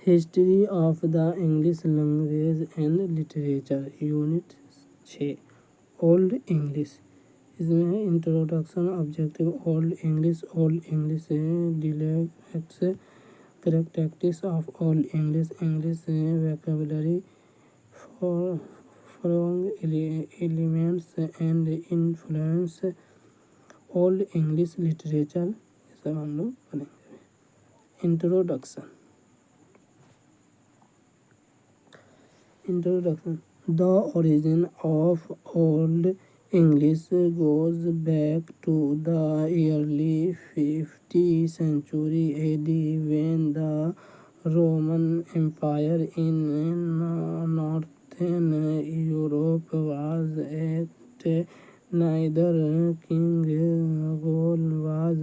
History of the English Language and Literature, Unit 6, Old English. इसमें introduction, objective, old English dialects, characteristics of old English, English vocabulary, following elements and influence, old English literature, ये सब हम लोग पढ़ेंगे। Introduction. The origin of Old English goes back to the early 5th century AD, when the Roman Empire in northern Europe was at neither. King Gaul was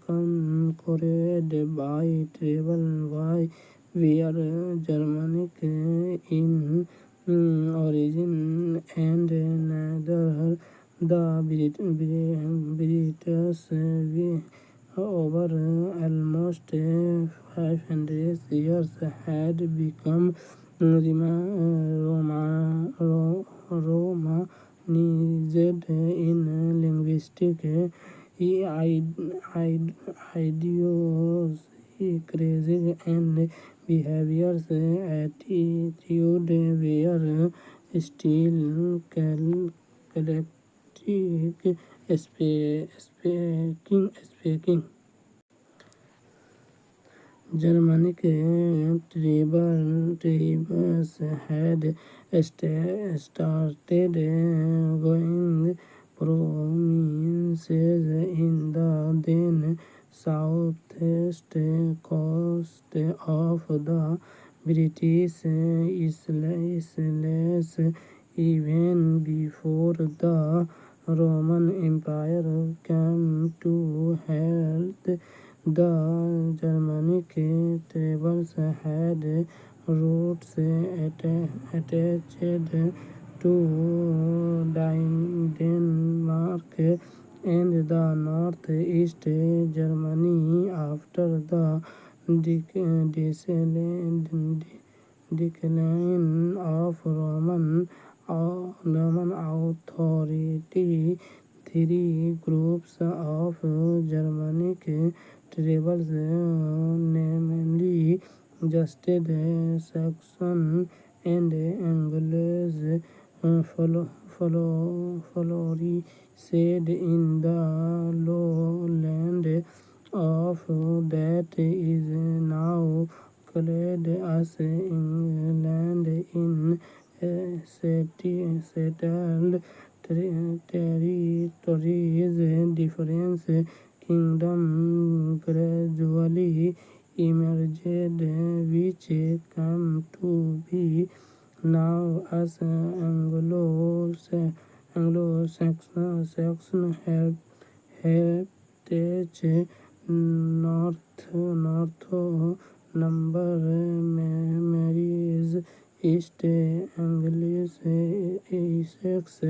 conquered by tribal wars, were Germanic in origin, and neither the British over almost 500 years had become Romanized in linguistic ideology and behaviors. Attitude were still collective speaking. Germanic tribes had started gaining prominence in the then southeast coast of the British Isles, even before the Roman Empire came to help. The Germanic tribes had roots attached to Denmark and the northeast Germany. After the decline of Roman authority, three groups of Germanic tribes, namely Saxon and Anglo-flourished in the lowland of that is now called as England, in settled territories. Different kingdoms gradually emerged, which came to be known as Anglo-Saxon heritage. North number marries East Anglish, Essex,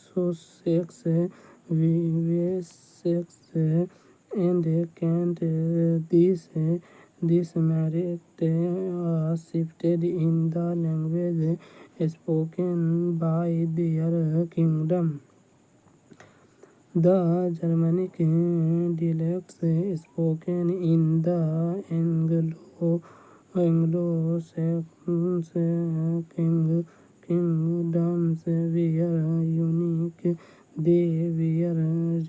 Sussex, Wessex, and Kent. This marriage shifted in the language spoken by their kingdom. The Germanic dialects spoken in the Anglo-Saxon kingdoms were unique. They were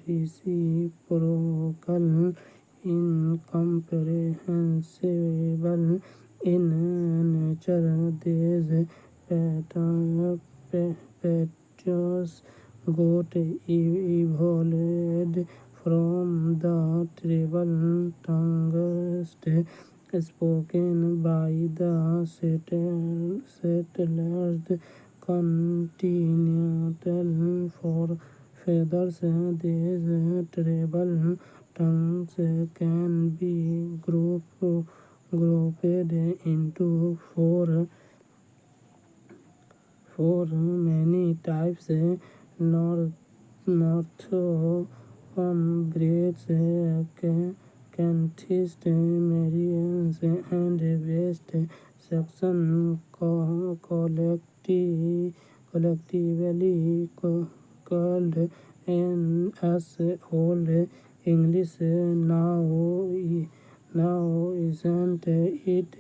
reciprocal, incomprehensible in nature. These patches got evolved from the tribal tongues spoken by the settlers continental forefathers. These tribal tongues can be grouped into four many types. Northern Brits, northeast meridians and west section collectively called as Old English. Now isn't it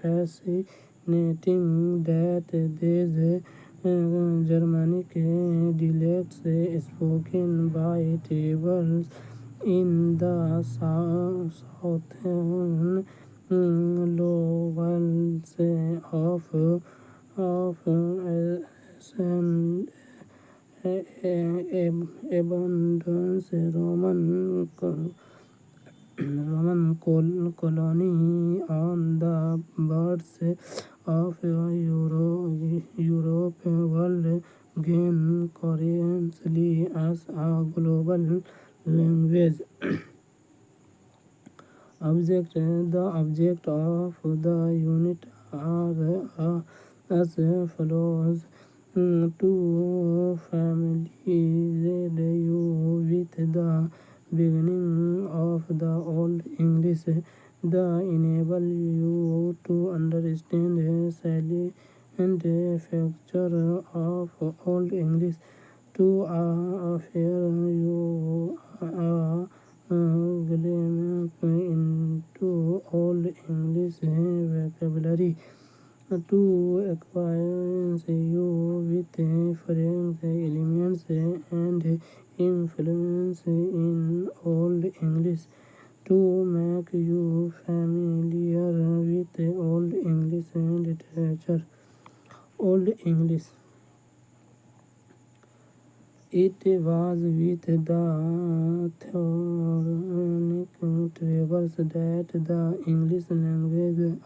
fascinating that these Germanic dialects spoken by tribes in the southern lowlands of Asian abundance Roman colony on the birds of Europe world gain currently as a global language. The object of the unit are as follows. To familiarize you with the beginning of the Old English, the enable you to understand salient feature of Old English. To offer you a glimpse into Old English vocabulary, to acquaint you with French elements and influence in Old English, to make you familiar with Old English literature. Old English. It was with the Teutonic tribes that the English language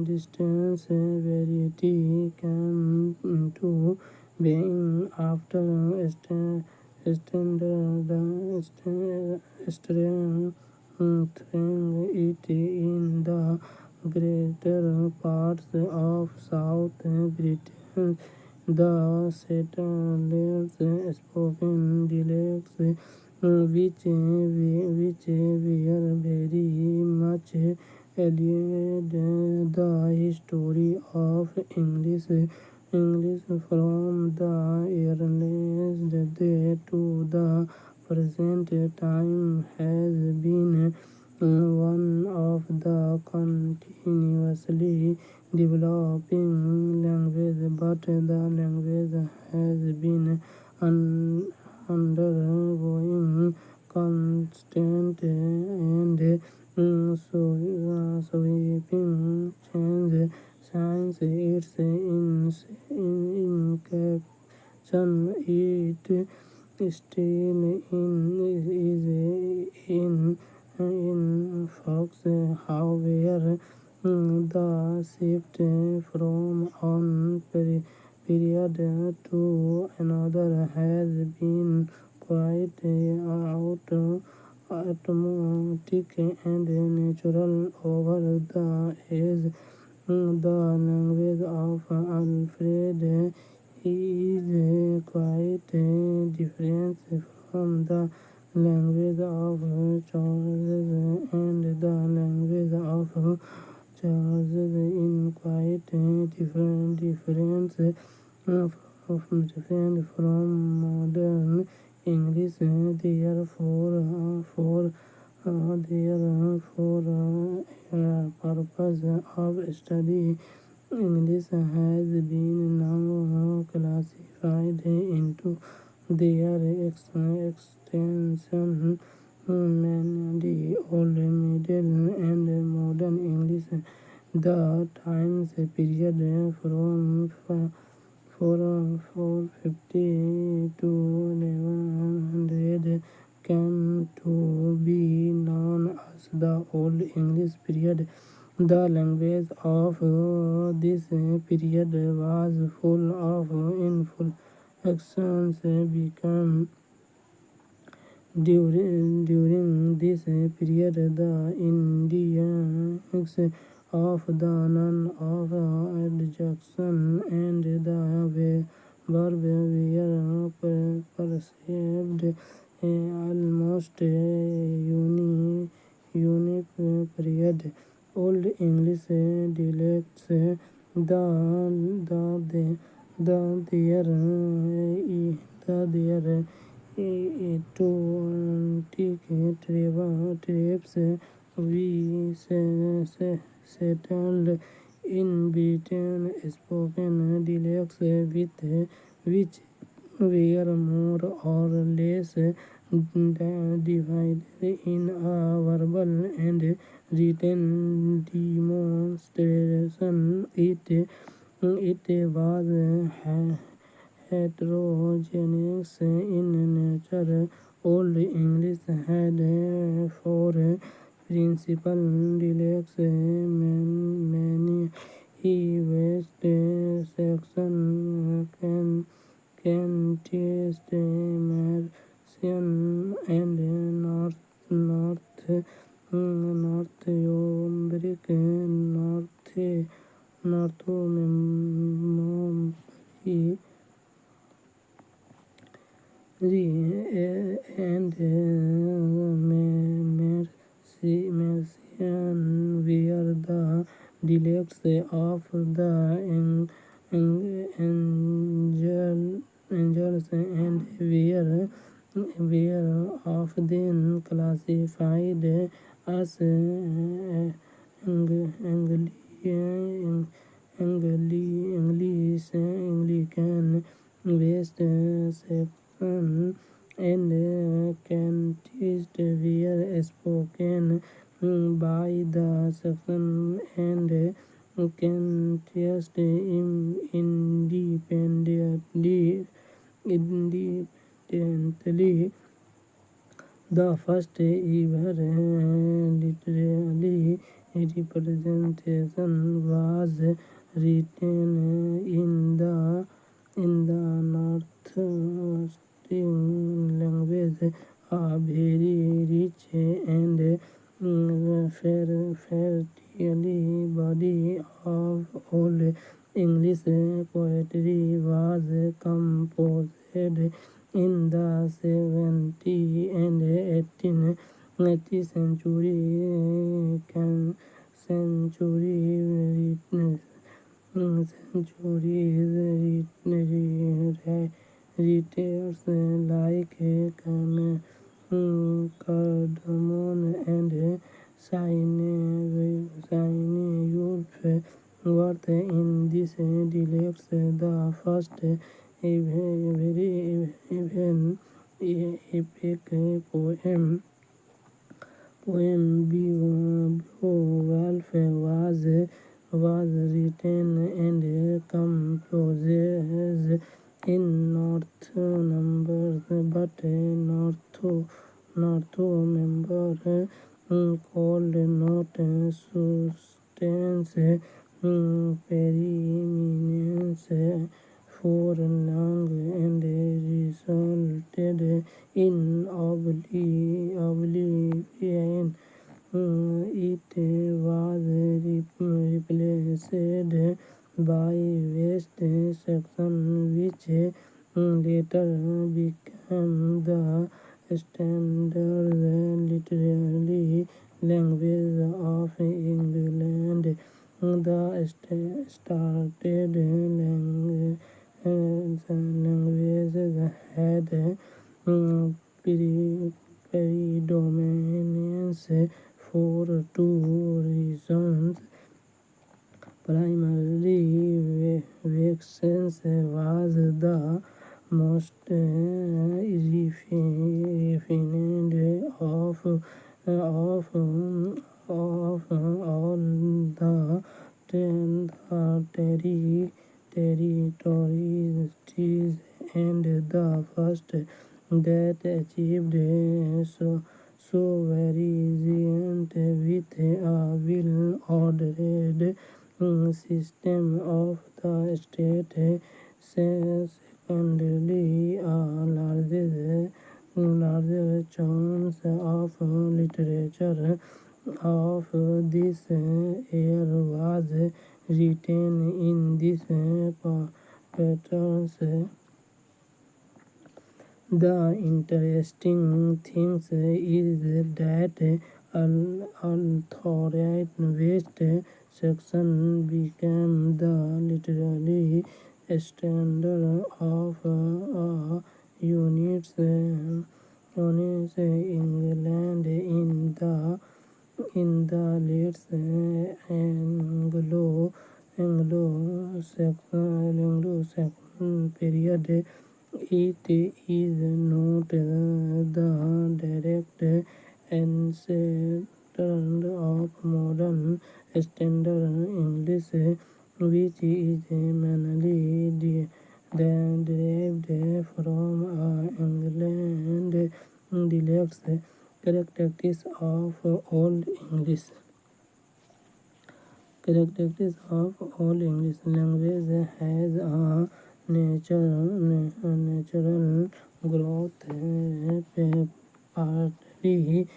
distance variety came into being after strengthening it in the greater parts of South Britain. The settlers spoken dialects which were very much allied the history of English from the earliest day to the present time has been one of the continuously developing language, but the language has been undergoing constant and sweeping change since its inception. It still is in flux. However, the shift from one period to another has been quite automatic and natural over the years. The language of Alfred is quite different from the language of Charles, and the language of Charles in quite different from modern English. Therefore, purpose of study English has been now classified into their extension, mainly Old, Middle, and Modern English. The time period from 450 to 1100 came to be known as the Old English period. The language of this period was full of inflections became during this period the indices of the noun of adjunction and the verb were perceived almost unique period. Old English dialects, the their Atlantic tribes we settled in Britain spoken dialects with which were more or less divided in a verbal and written demonstration. It was heterogeneous in nature. Old English had four principal dialects: many West Saxon, Kentish, Mercian, and Northumbric. Northumbria and Mercian were the dialects of the Angles and were often classified as Anglican, West Saxon, and Kentish were spoken by the Saxon and Kentish independently. The first ever literary representation was written in the Northern language, a very rich and fertile body of Old English poetry was composed in the 17th and 18th writers like Cardamon and Sainte-Wolfe wrote in this dialect. The first even epic poem Beowulf was written and composed in Northumberland, but Northumberland called not substance preeminence for long and resulted in oblivion. It was replaced by West Saxon, which later became the standard literary language of England. The started languages had predominance for two reasons. Primarily, Vexence was the most refined of all the territories, and the first that achieved sovereignty with a well-ordered system of the state. Secondly, a larger chunk of literature of this era was written in these patterns. The interesting thing is that authorized section became the literary standard of units England in the late Anglo-Saxon period. It is not the direct ancestor of modern Standard English, which is mainly derived from England dialects. Characteristics of Old English. Characteristics of Old English language has a natural growth, partly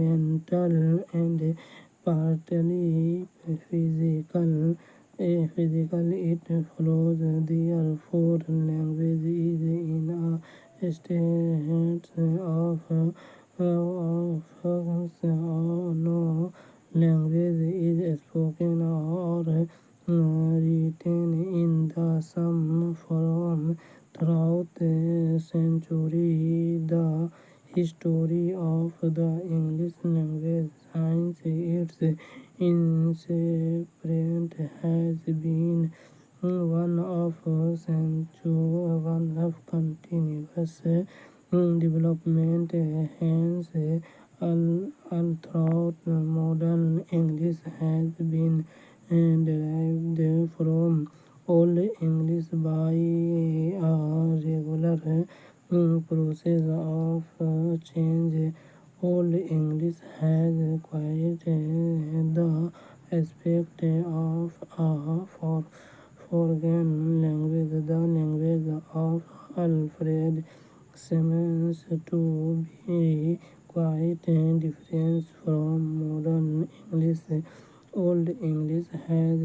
mental and partly physical. It follows therefore language is in a state of no language is spoken or written in the same form throughout the century. The history of the English language since its inception has been one of continuous development. Hence, all throughout modern English has been derived from Old English by a regular process of change. Old English has quite the aspect of a foreign language. The language of Alfred seems to be quite different from modern English. Old English has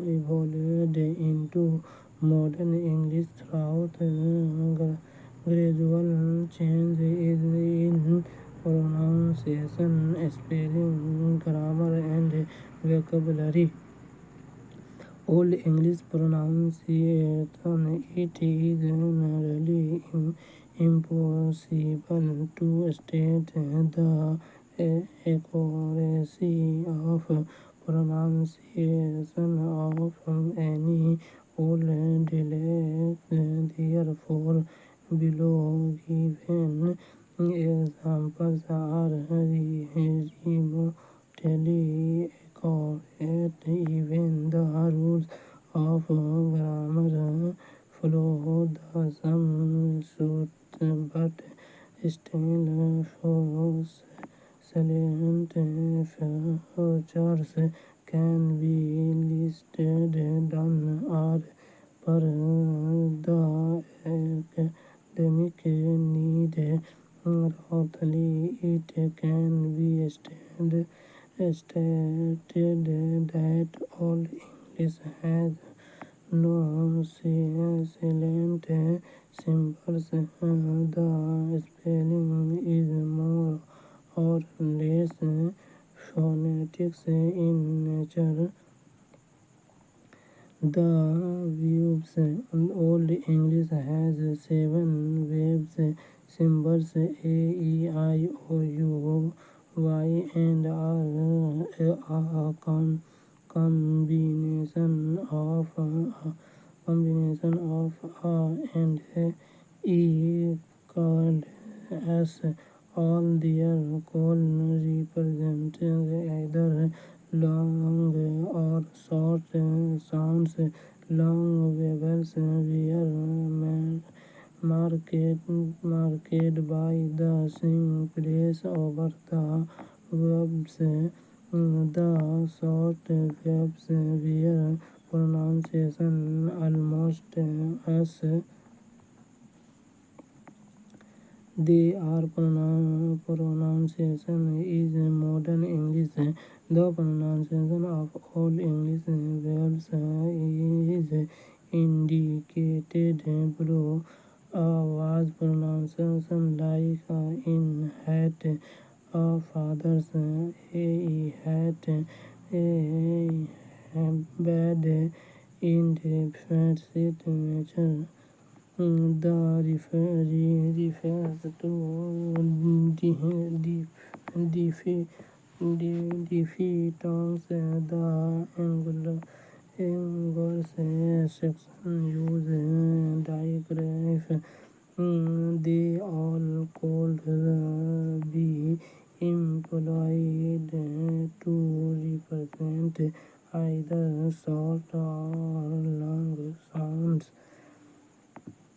evolved into modern English throughout gradual change in pronunciation, spelling, grammar, and vocabulary. Old English pronunciation. It is nearly impossible to state the accuracy of pronunciation of any old dialect. Therefore, below given examples are remotely accurate. Even the rules of grammar follow the same suit, but still salient features can be listed down or per the academic need. Roughly, it can be stated that Old English has no silent symbols. The spelling is more or less phonetics in nature. The verbs. Old English has 7 verbs symbols: A, E, I, O, U, Y, and R. A combination of A and E called S. All their call represent either long or short sounds. Long vowels were marked by the same place over the verbs. The short verbs were pronunciation almost as they are pronunciation is modern English. The pronunciation of Old English verbs is indicated below. was pronounced like in hat. Fathers he had a bad indefinite nature. The refers to defeatons the angular section use digraph. They all could be employed to represent either short or long sounds.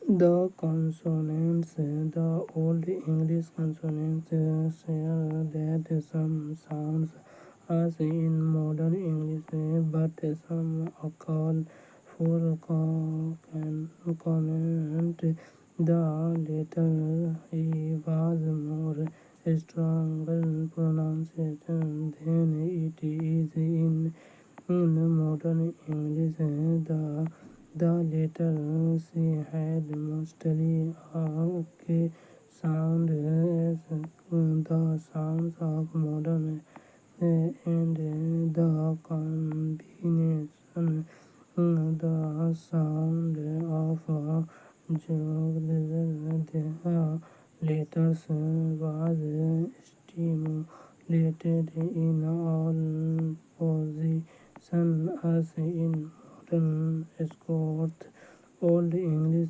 The consonants, the Old English consonants share that some sounds as in modern English, but some call for consonant. The latter was more stronger pronunciation than it is in modern English. The latter C had mostly a K sound as the sounds of modern and the combination the sound of the letters was stimulated in all positions as in modern Scots. Old English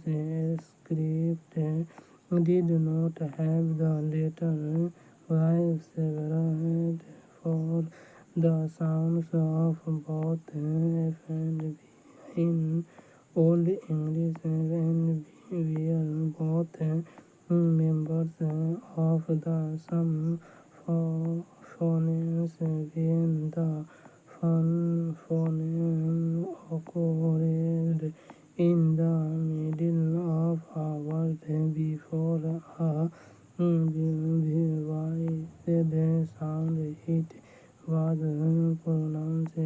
script did not have the letter Y severed for the sounds of both F and B. In Old English, when were both members of the some phonemes, when the phoneme occurred in the middle of a word before a voiced sound, it was pronounced.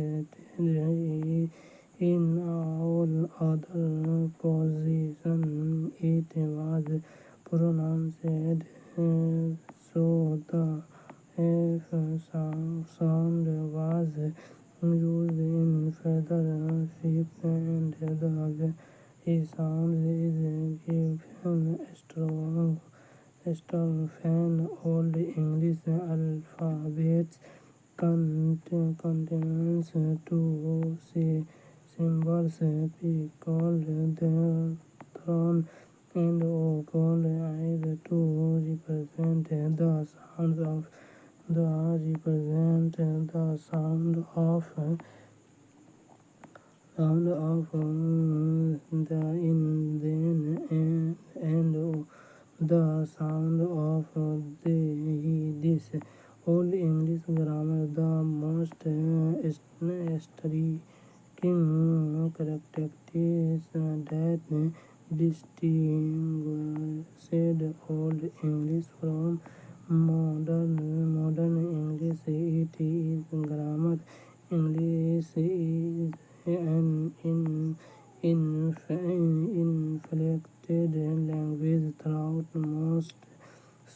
In all other positions, it was pronounced. So the F sound was used in feather ships, and the V sound is given Strophan. Old English alphabets contains two symbols, P called the throne and O called either to represent the sound of the in then and the sound of the he this. Old English grammar, the most striking characteristics that distinguished Old English from modern English, it is grammar. English is an inflected language throughout most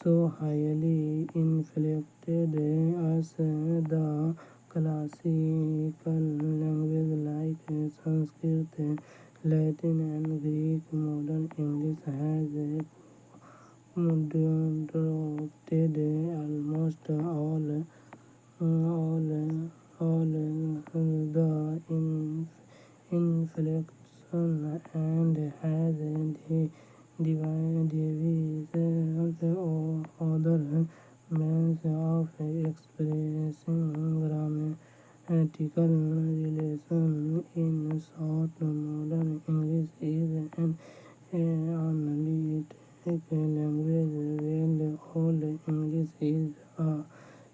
so highly inflected as the classical language like Sanskrit, Latin and Greek. Modern English has adopted almost all the inflection and has devised other means of expressing grammatical relation. In short, modern English is an analytic language, while Old English is a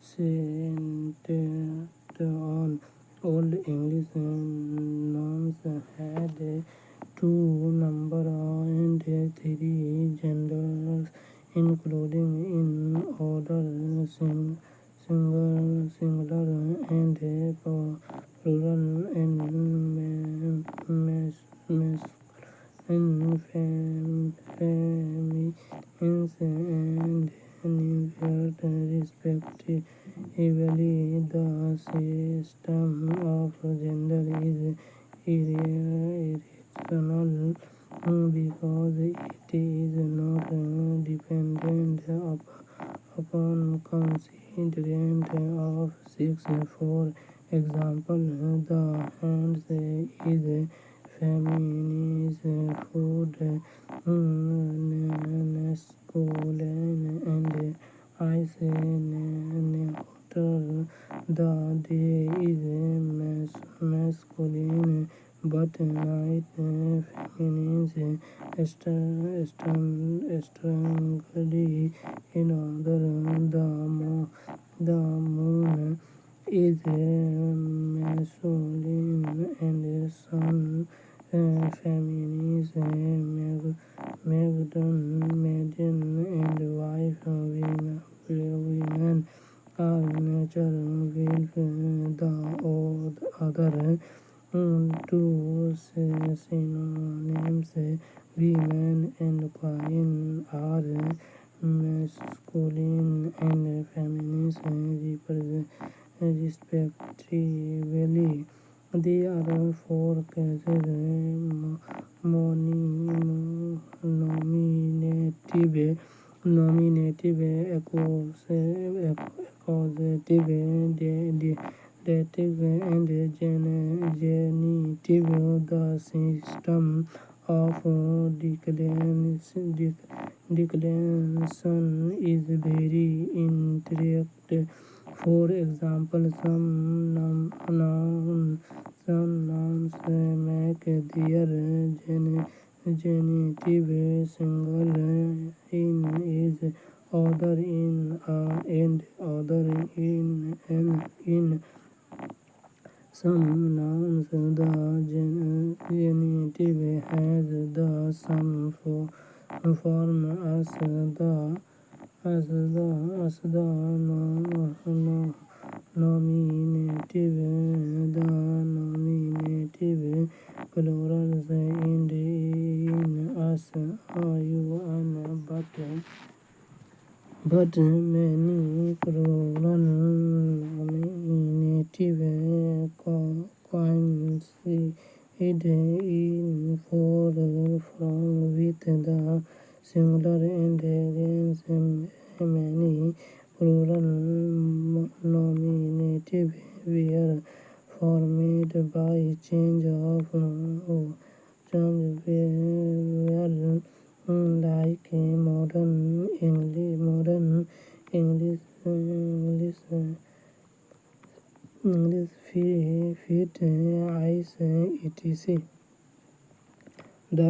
centered on Old English. Nouns had two number and three genders, including in order singular and plural and masculine feminines and invert respectively. The system of gender is irrational because it is not dependent upon considerant of sex. For example, the hands is feminine, food masculine, and eyes neutral. The day is masculine, but night feminine. Strongly in order, the moon is masculine and sun feminine. Maiden and wife women are nature with the other two synonyms. Women and queen are masculine and feminine respectively. There are four cases: nominative, accusative, dative, and genitive. The system of declension is very intricate. For example, some nouns make their genitive single in is, other in a, and other in an. In some nouns, the genitive has the same form as the nominative. The nominative plurals end in as, you, an, but many plural nominative coincide in form with the singular, and hence many plural nominative were formed by change of vowel, like modern English, feet, eyes, etc. The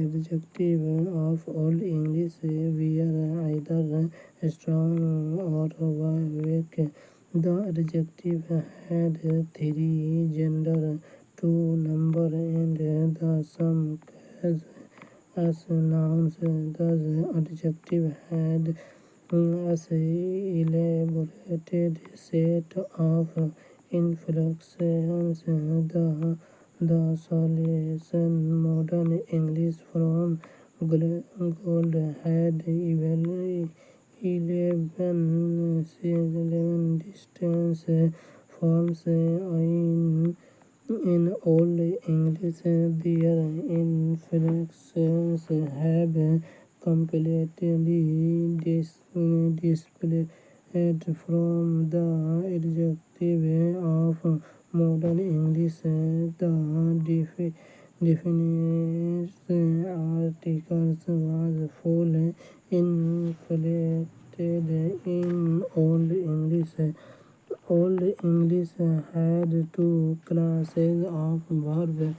adjective of Old English were either strong or weak. The adjective had three genders, two numbers, and the same as nouns. Thus, adjective had an elaborated set of inflections. The solution: modern English from Gold had 11 distinct forms. In Old English, their inflections have completely disappeared from the adjective of modern English. The definite articles was full inflected in Old English. Old English had two classes of verbs,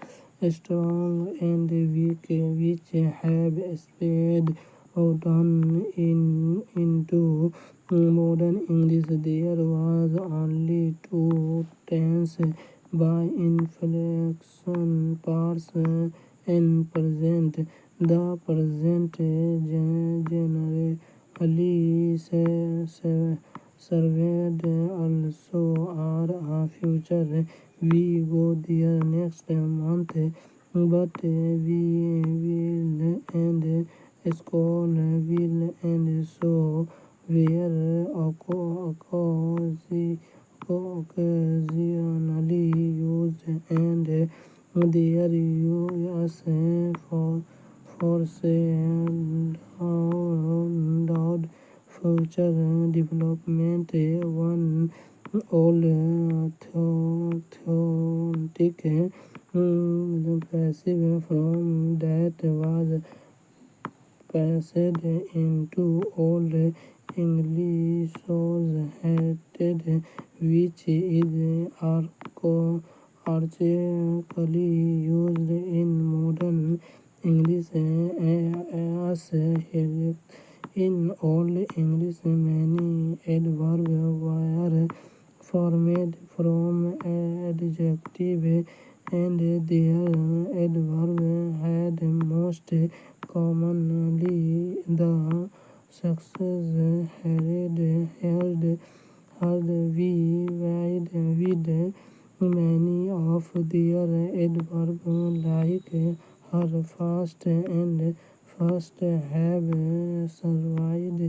strong and weak, which have spread down into modern English. There was only two tenses by inflection: past and present. The present generally served also are a future. We go there next month. but we will and school will and so were occasionally used and their use for foreseeable future development. One old authentic passive from that was passed into Old English was hated, which is archaically used in modern English as help. In Old English, many adverbs were formed from adjective, and their adverb had most commonly the success held with many of their adverbs like her fast and first have survived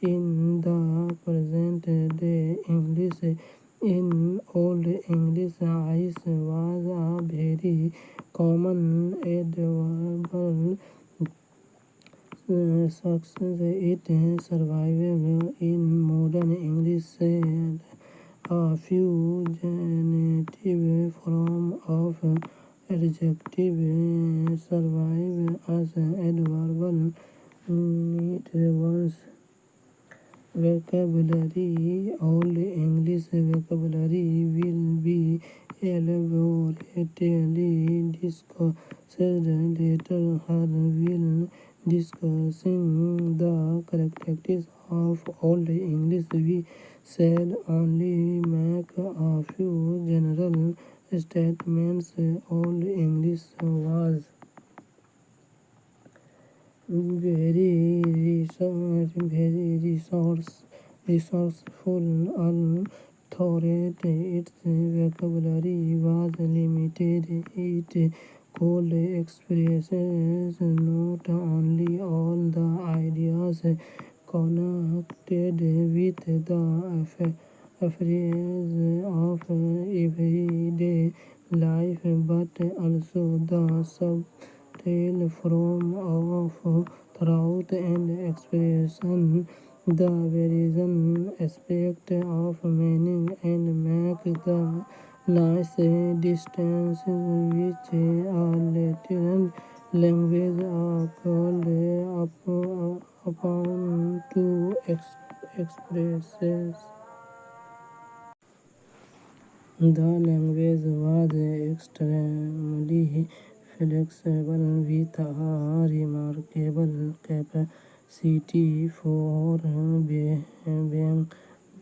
in the present day English. In Old English, ice was a very common adverb success. It survived in modern English. A few genitive forms of adjective survive as adverbial neat ones. Vocabulary. Old English vocabulary will be elaborately discussed later. Her will discussing the characteristics of Old English. We shall only make a few general statements. Old English was very resourceful. Although its vocabulary was limited, it could express not only all the ideas connected with the affairs of everyday life, but also the subtle form of thought and expression. The variation aspect of meaning and make the nice distances which a Latin language are called upon to express. The language was extremely flexible with a remarkable capacity for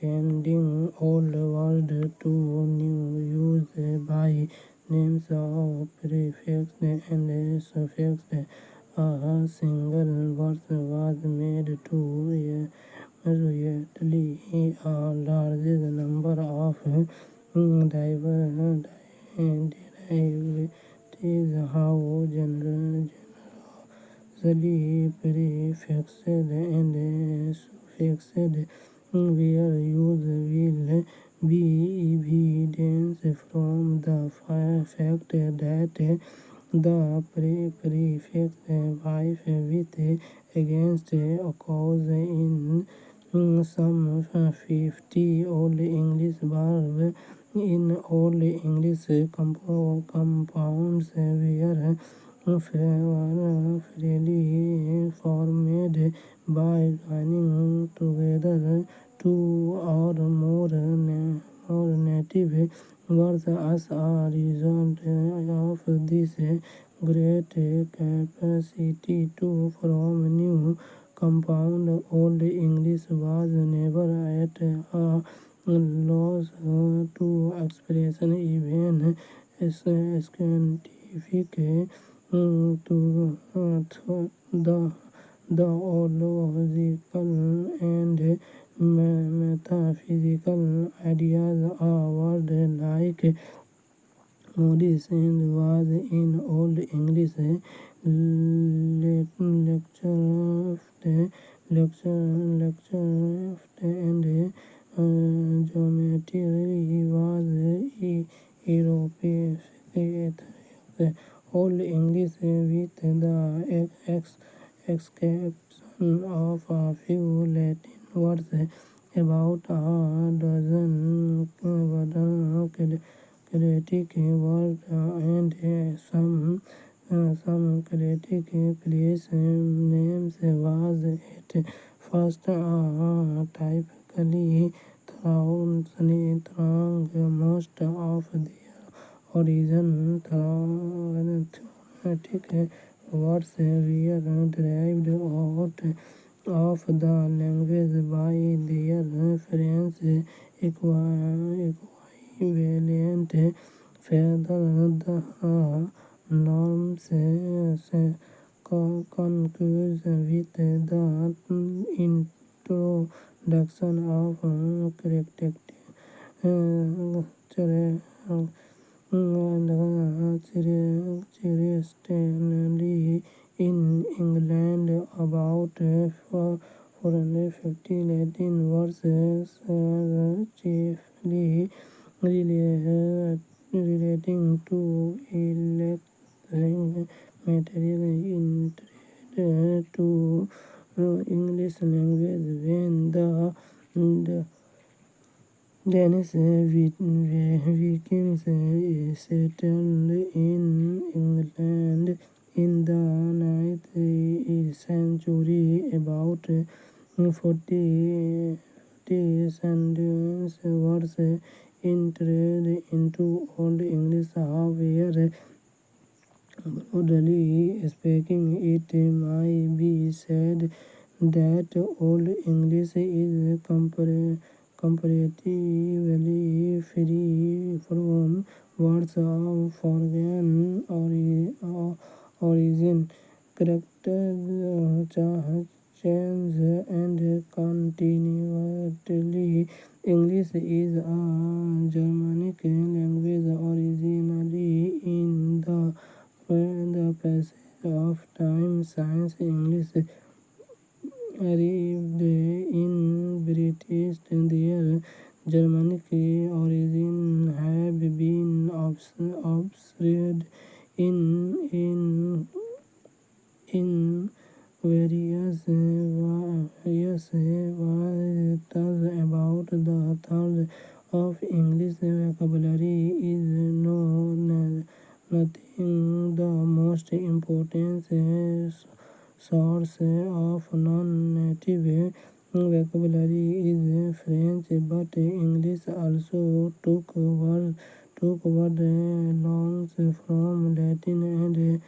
bending old words to new use by names of prefix and suffix. A single word was made to usually a large number of diverse derivatives. How generally prefixed and suffixed were used will be evidence from the fact that the prefix wife with against occurs in some 50 Old English verbs. In Old English, compounds were freely formed by joining together two or more native words. As a result of this great capacity to form new compound, Old English was never at a loss to expression even scientific to the logical and metaphysical ideas. A word like Morrison was in Old English lecturer and geometry was European Old English with the exception of a few Latin words. About a dozen Celtic words and some Celtic place names was at first typically through most of their origin thematic words were derived out of the language by their French equivalent. Further, the norms concurs with the introduction of Christianity in England about 450 Latin words, chiefly relating to electric material introduced to English language when the Danish Vikings settled in England in the 9th century. About 40 sentence words entered into Old English. However, broadly speaking, it might be said that Old English is comparatively free from words of foreign origin, character change, and continuity. English is a Germanic language originally in the passage of time since English arrived in British. Their Germanic origins have been observed in various writers. About the third of English vocabulary is known nothing. The most important source of non-native vocabulary is French, but English also took word loans from Latin and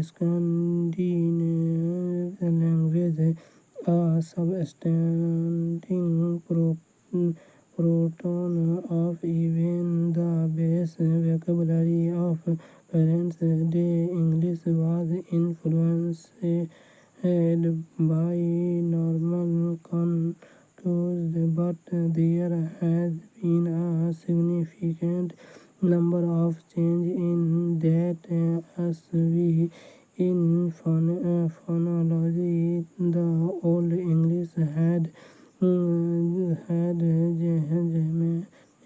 Scandinavian language. A substanding proton of even the base vocabulary of present-day English was influenced by normal contours, but there has been a significant number of changes in that as in phonology. The Old English had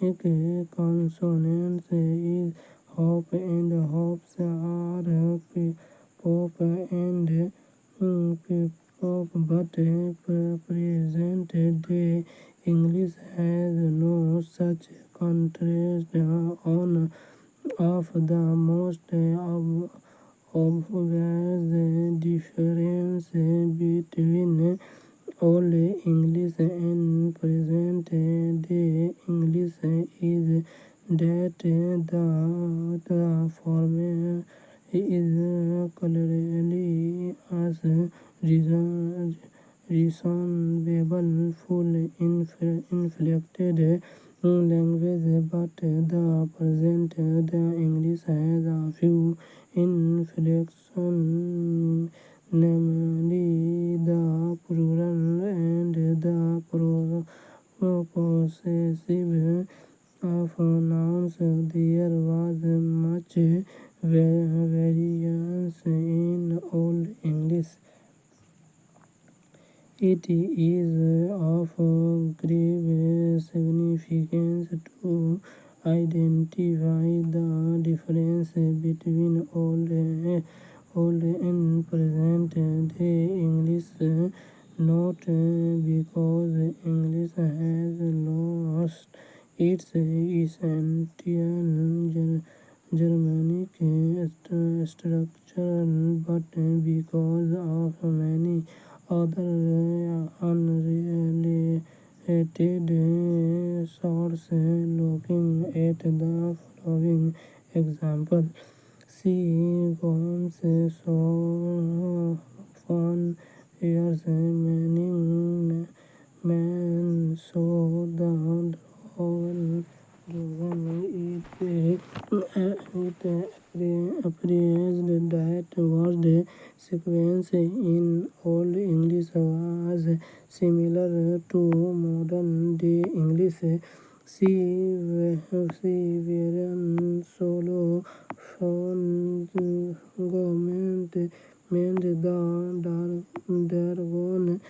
Germanic consonants is hop and hops are pop and pop, but present-day English has no such contrast. One of the most obvious difference between Old English and present-day English is that the former is clearly as reasonable, full, inflected language, but the present-day English has a few inflections, namely the plural and the possessive of nouns. There was much is of grave significance to identify the difference between old and present day English, not because English has lost its essential Germanic structure, but because of many other unrelated sources. Looking at the following example, see Gomes phone years meaning man saw the dragon it appears that word sequence in Old English was similar to modern day English. See Varian Solo Phone Government meant the Dragon.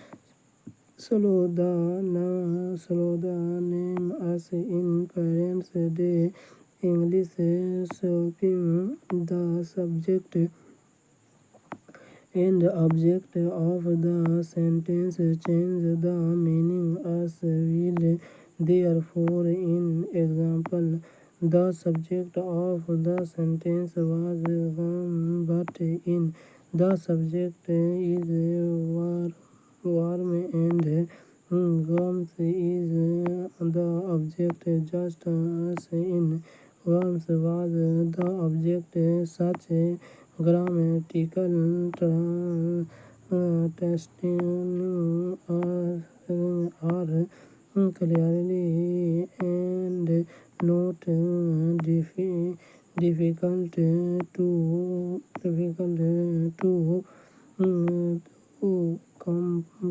Slow the name as in Parents' Day English, swapping the subject and object of the sentence, change the meaning as will. Therefore, in example, the subject of the sentence was warm, but in the subject is warm and warmth is the object, just as in warmth was the object. Such grammatical testing are clearly and not difficult to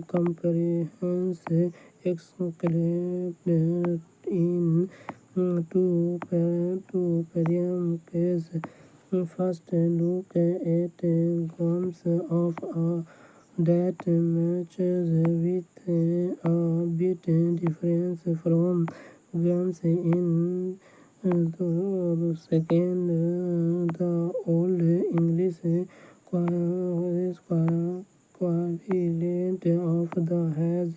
comprehend, except in two parentheses. First, look at gums of that matches with a bit difference from gums in the second. The Old English equivalent of the has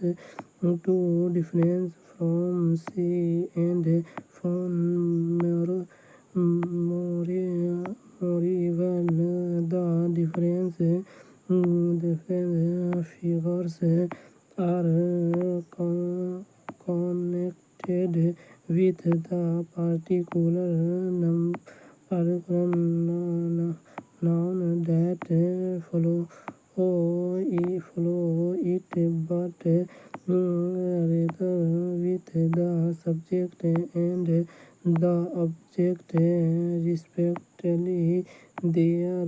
two difference from sea and from moreover the difference figures are connected with the particular noun that follow it, but rather with the subject and the object respectively. Their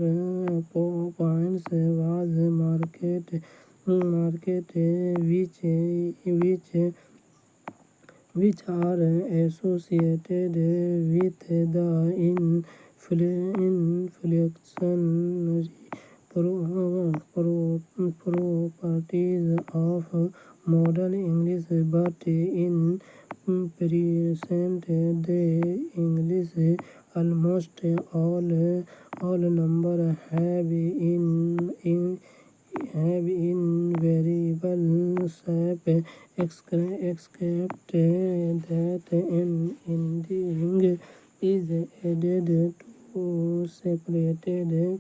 points was market which are associated with the inflectionary properties of modern English, but in present day English, almost all numbers have invariable shape, except that an ending is added to separated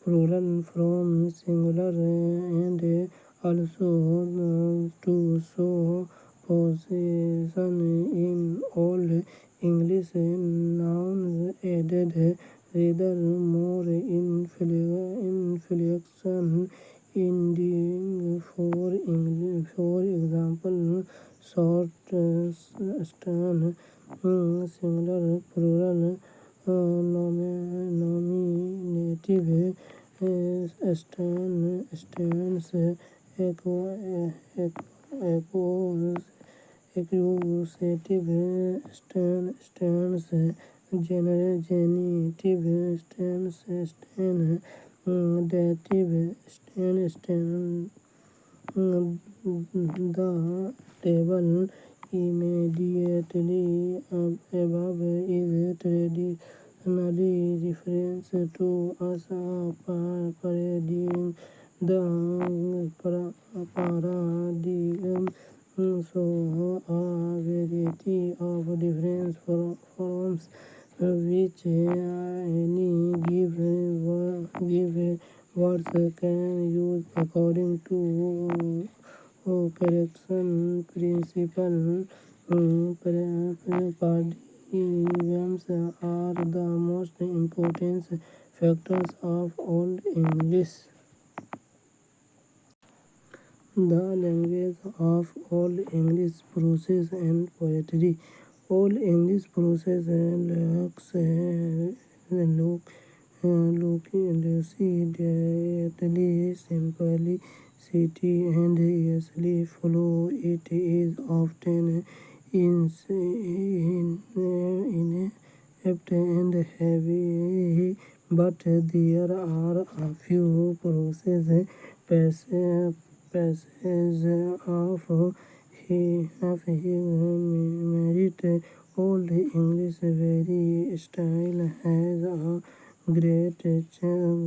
plural from singular, and also to show possession. In Old English, nouns added rather more inflection ending. For example, short stern singular plural nominative stands accusative stands genitive stands dative stands The table immediately above is traditionally reference to as a paradigm. The paradigm so a variety of different forms which any give words can use according to correction principle. Paradigms are the most important factors of Old English. The language of Old English prose and poetry. Old English prose looks lucidity, simplicity, and easily flow. It is often inept and heavy, but there are a few passages of merit. Old English very style has a great charm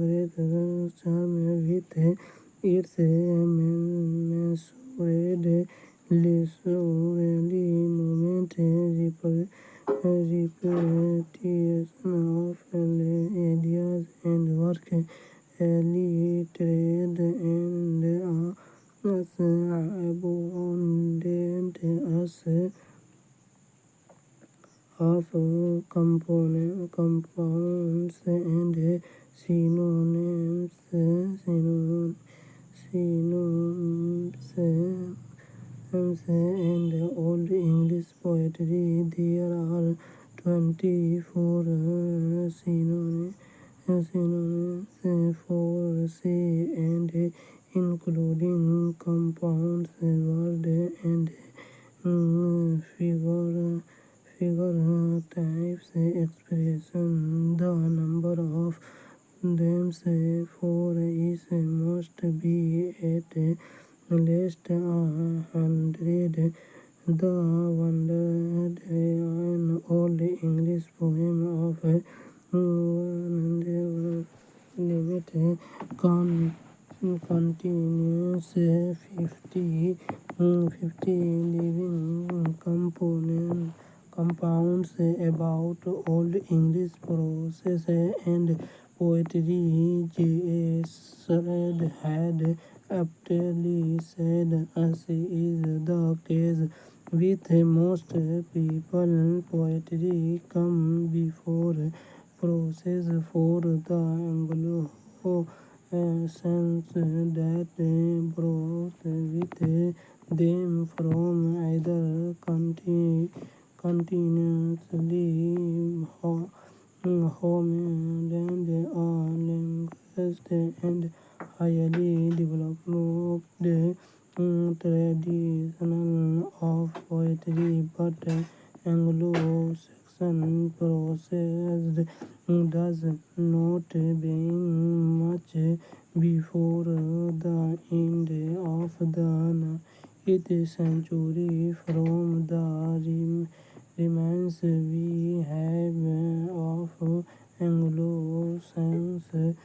with its measured leisurely movement, repetition of ideas, and work illiterate and as abundant as of compounds and synonyms. And Old English poetry. There are 24 synonyms for say and including compounds, word and figure types expression. The number of them for is must be at least 100. The wondered an old English poem of 100 limit continues 50 living compounds about Old English prose and poetry. J.S. had aptly said, as is the case with most people, poetry come before prose for the Anglo sense that brought with them from either continuously homeland or linguist and highly developed tradition of poetry, but Anglo-Saxon prose does not begin much before the end of the 8th century. From the remains we have of Anglo-Saxon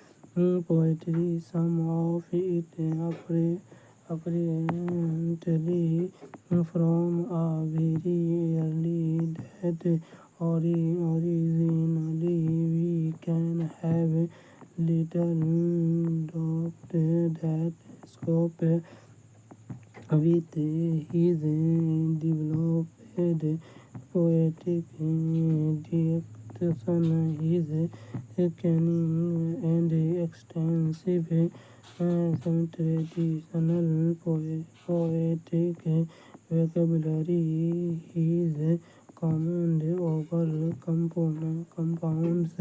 poetry, some of it apparently from a very early date. Originally, we can have little doubt that Scott, with his developed poetic diction, his cunning and extensive traditional poetic vocabulary, his command over compounds,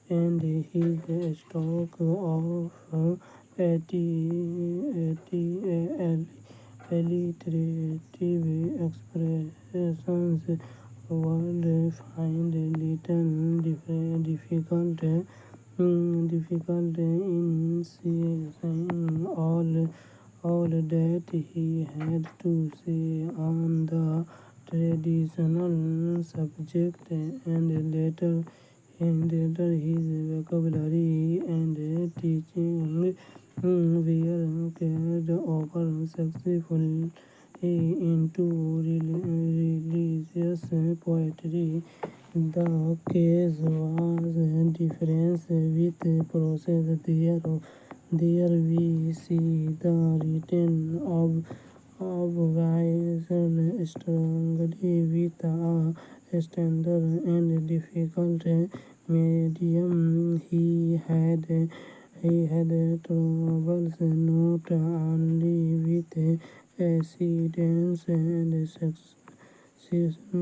and his stock of alliterative expressions would find little difficult in seeing all that he had to say on the traditional subject, and later his vocabulary and teaching were carried over successfully into religious poetry. The case was different with prose. There we see the written of Weisel strongly with a standard and difficult medium. He had troubles not only with accidents and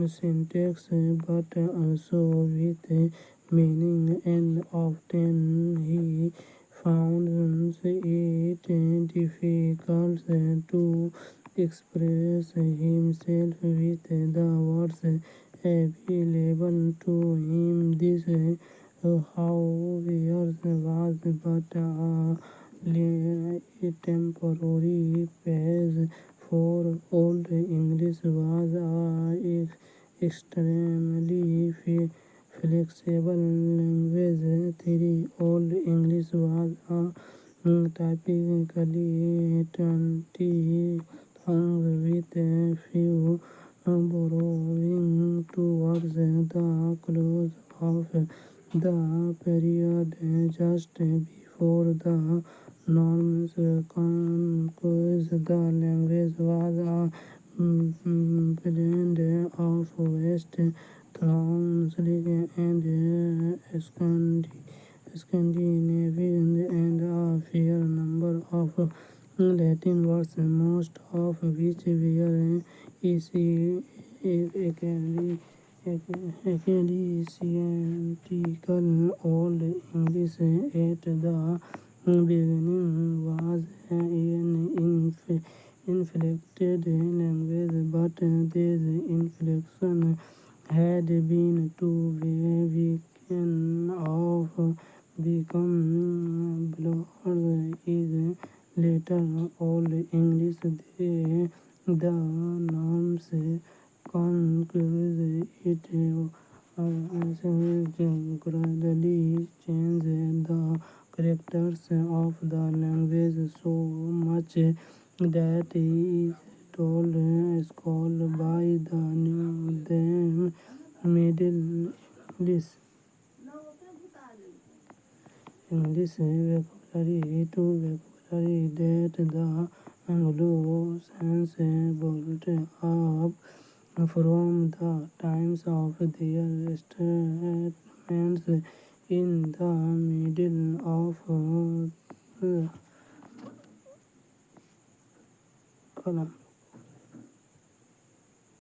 syntax but also with meaning, and often he found it difficult to express himself with the words available to him. This, however, was but a temporary phase, for Old English was an extremely flexible language. Old English was typically 20 tongues with a few borrowing towards the close of the period just before the Normans conquest. The language was a blend of West Slavic and Scandinavian, and a fair number of Latin words, most of which were ecclesiastical. Old English at the beginning was an inflected language, but this inflection had been too weakened of become blurred is later Old English. The norms conclude it gradually changed the characters of the language so much that it is told called by the new name Middle English. English vocabulary to vocabulary that the Anglo-Saxons built up from the times of their settlements in the middle of the column.